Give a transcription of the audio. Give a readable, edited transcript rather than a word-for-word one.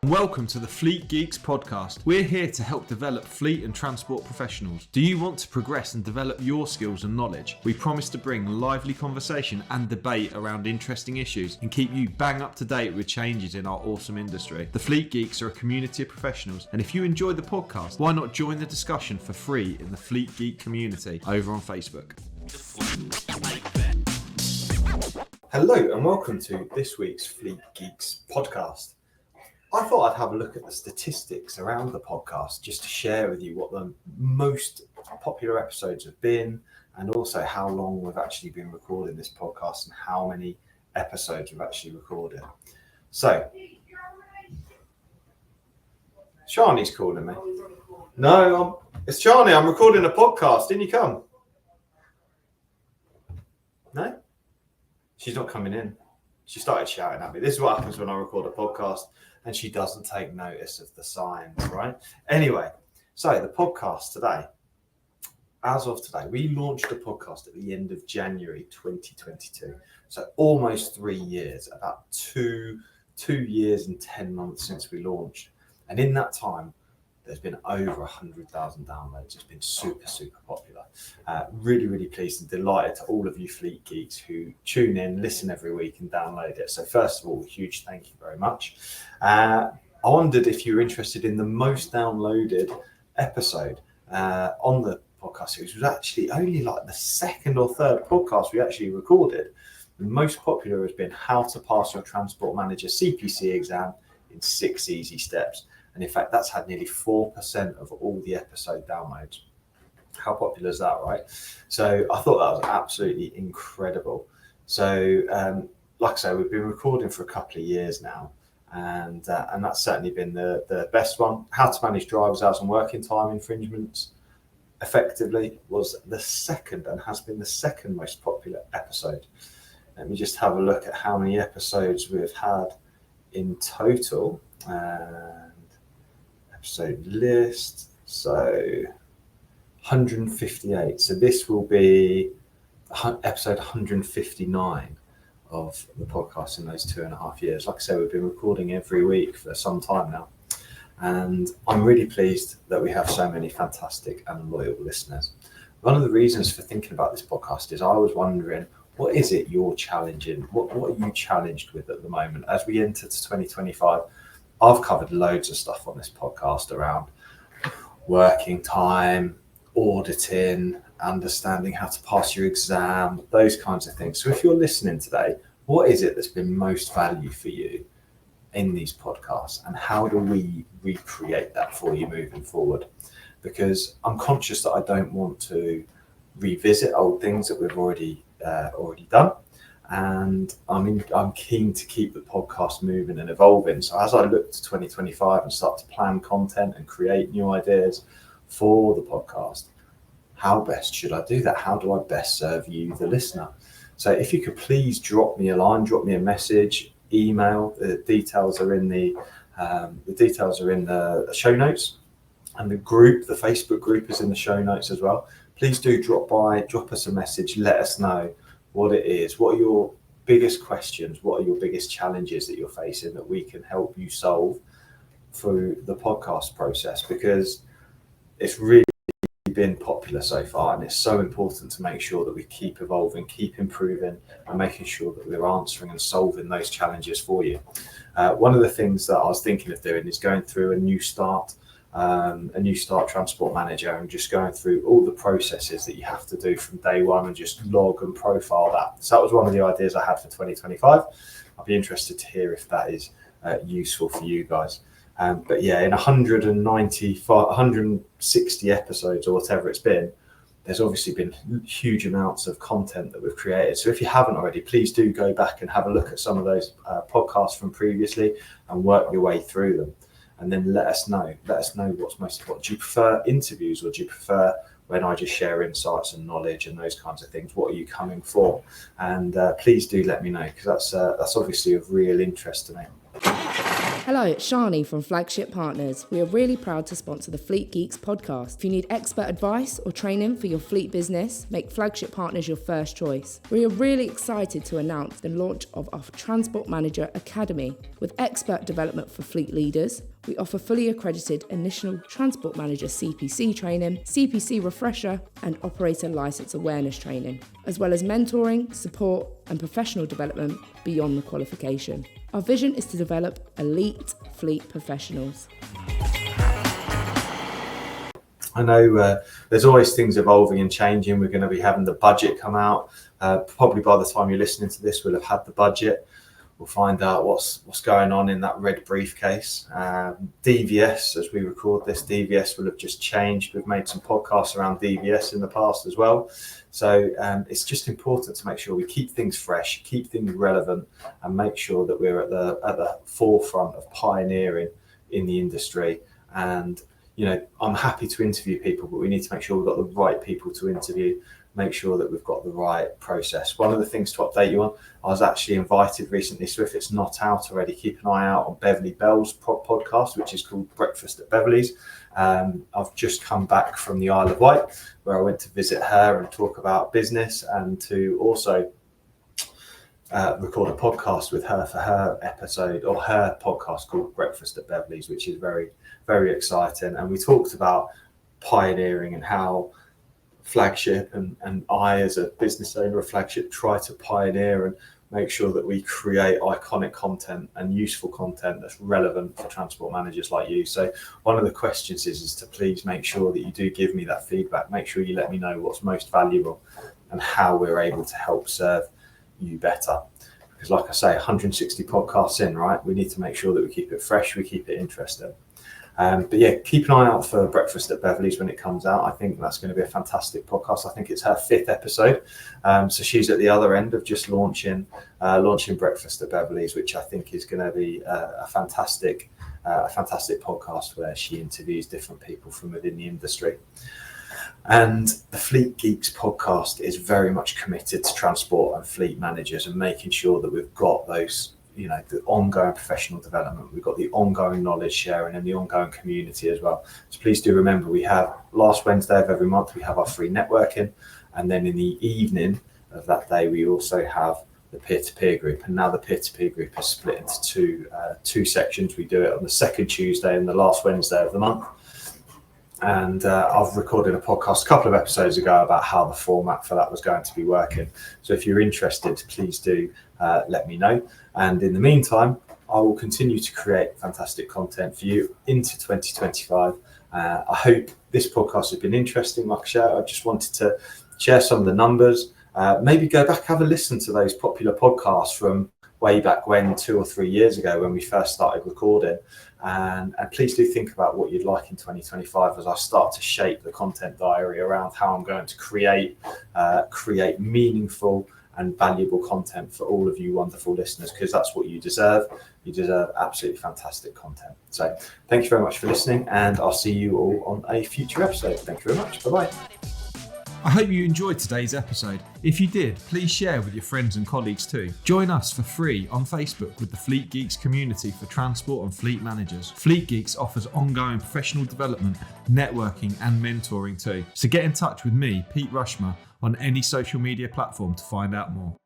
Welcome to the Fleet Geeks Podcast. We're here to help develop fleet and transport professionals. Do you want to progress and develop your skills and knowledge? We promise to bring lively conversation and debate around interesting issues and keep you bang up to date with changes in our awesome industry. The Fleet Geeks are a community of professionals, and if you enjoy the podcast, why not join the discussion for free in the Fleet Geek community over on Facebook. Hello and welcome to this week's Fleet Geeks Podcast. I thought I'd have a look at the statistics around the podcast just to share with you what the most popular episodes have been, and also how long we've actually been recording this podcast and how many episodes we've actually recorded. So, Shani's calling me. No, it's Shani. I'm recording a podcast. Didn't you come? No? She's not coming in. She started shouting at me. This is what happens when I record a podcast and she doesn't take notice of the signs, right? Anyway, so the podcast today, as of today, we launched the podcast at the end of January 2022. So almost 3 years, about two years and 10 months since we launched. And in that time, there's been over 100,000 downloads. It's been super, super popular. Really, really pleased and delighted to all of you Fleet Geeks who tune in, listen every week and download it. So first of all, a huge thank you very much. I wondered if you were interested in the most downloaded episode on the podcast series. It was actually only like the second or third podcast we actually recorded. The most popular has been how to pass your transport manager CPC exam in 6 easy steps. And in fact, that's had nearly 4% of all the episode downloads. How popular is that, right? So I thought that was absolutely incredible. So like I say, we've been recording for a couple of years now, and that's certainly been the best one. How to manage driver's hours and working time infringements effectively was the second and has been the second most popular episode. Let me just have a look at how many episodes we've had in total. Episode list, so 158. So this will be episode 159 of the podcast in those 2.5 years. Like I said, we've been recording every week for some time now, and I'm really pleased that we have so many fantastic and loyal listeners. One of the reasons for thinking about this podcast is I was wondering, what is it you're challenging? What are you challenged with at the moment as we enter to 2025? I've covered loads of stuff on this podcast around working time, auditing, understanding how to pass your exam, those kinds of things. So if you're listening today, what is it that's been most value for you in these podcasts, and how do we recreate that for you moving forward? Because I'm conscious that I don't want to revisit old things that we've already done. And I'm keen to keep the podcast moving and evolving. So as I look to 2025 and start to plan content and create new ideas for the podcast, how best should I do that? How do I best serve you, the listener? So if you could please drop me a line, drop me a message, email. The details are in the show notes, and the Facebook group is in the show notes as well. Please do drop us a message, let us know what it is, what are your biggest questions, what are your biggest challenges that you're facing that we can help you solve through the podcast process, because it's really been popular so far, and it's so important to make sure that we keep evolving, keep improving, and making sure that we're answering and solving those challenges for you. One of the things that I was thinking of doing is going through a new start transport manager and just going through all the processes that you have to do from day one and just log and profile that. So that was one of the ideas I had for 2025. I'll be interested to hear if that is useful for you guys. But yeah, in 160 episodes or whatever it's been, there's obviously been huge amounts of content that we've created. So if you haven't already, please do go back and have a look at some of those podcasts from previously and work your way through them. And then let us know what's most important. Do you prefer interviews, or do you prefer when I just share insights and knowledge and those kinds of things? What are you coming for? And please do let me know, because that's obviously of real interest to me. Hello, it's Shani from Flagship Partners. We are really proud to sponsor the Fleet Geeks Podcast. If you need expert advice or training for your fleet business, make Flagship Partners your first choice. We are really excited to announce the launch of our Transport Manager Academy. With expert development for fleet leaders, we offer fully accredited initial Transport Manager CPC training, CPC refresher, and operator license awareness training, as well as mentoring, support, and professional development beyond the qualification. Our vision is to develop elite fleet professionals. I know there's always things evolving and changing. We're going to be having the budget come out. Probably by the time you're listening to this, we'll have had the budget. We'll find out what's going on in that red briefcase. DVS, as we record this, DVS will have just changed. We've made some podcasts around DVS in the past as well. So it's just important to make sure we keep things fresh, keep things relevant, and make sure that we're at the forefront of pioneering in the industry. And I'm happy to interview people, but we need to make sure we've got the right people to interview. Make sure that we've got the right process. One of the things to update you on, I was actually invited recently, so if it's not out already, keep an eye out on Beverly Bell's podcast, which is called Breakfast at Beverly's. I've just come back from the Isle of Wight, where I went to visit her and talk about business, and to also record a podcast with her for her episode, or her podcast called Breakfast at Beverly's, which is very, very exciting. And we talked about pioneering and how Flagship and I, as a business owner of Flagship, try to pioneer and make sure that we create iconic content and useful content that's relevant for transport managers like you. So one of the questions is to please make sure that you do give me that feedback. Make sure you let me know what's most valuable and how we're able to help serve you better. Because like I say, 160 podcasts in, right? We need to make sure that we keep it fresh, we keep it interesting. But yeah, keep an eye out for Breakfast at Beverly's when it comes out. I think that's going to be a fantastic podcast. I think it's her 5th episode. So she's at the other end of just launching Breakfast at Beverly's, which I think is going to be a fantastic podcast where she interviews different people from within the industry. And the Fleet Geeks podcast is very much committed to transport and fleet managers and making sure that we've got those, the ongoing professional development. We've got the ongoing knowledge sharing and the ongoing community as well. So please do remember, we have last Wednesday of every month, we have our free networking. And then in the evening of that day, we also have the peer-to-peer group. And now the peer-to-peer group is split into two sections. We do it on the second Tuesday and the last Wednesday of the month. And I've recorded a podcast a couple of episodes ago about how the format for that was going to be working. So if you're interested, please do let me know. And in the meantime, I will continue to create fantastic content for you into 2025. I hope this podcast has been interesting. Like I said, I just wanted to share some of the numbers. Maybe go back, have a listen to those popular podcasts from way back when, 2 or 3 years ago, when we first started recording. And please do think about what you'd like in 2025 as I start to shape the content diary around how I'm going to create meaningful and valuable content for all of you wonderful listeners, because that's what you deserve. You deserve absolutely fantastic content. So thank you very much for listening, and I'll see you all on a future episode. Thank you very much. Bye-bye. I hope you enjoyed today's episode. If you did, please share with your friends and colleagues too. Join us for free on Facebook with the Fleet Geeks community for transport and fleet managers. Fleet Geeks offers ongoing professional development, networking and mentoring too. So get in touch with me, Pete Rushmer, on any social media platform to find out more.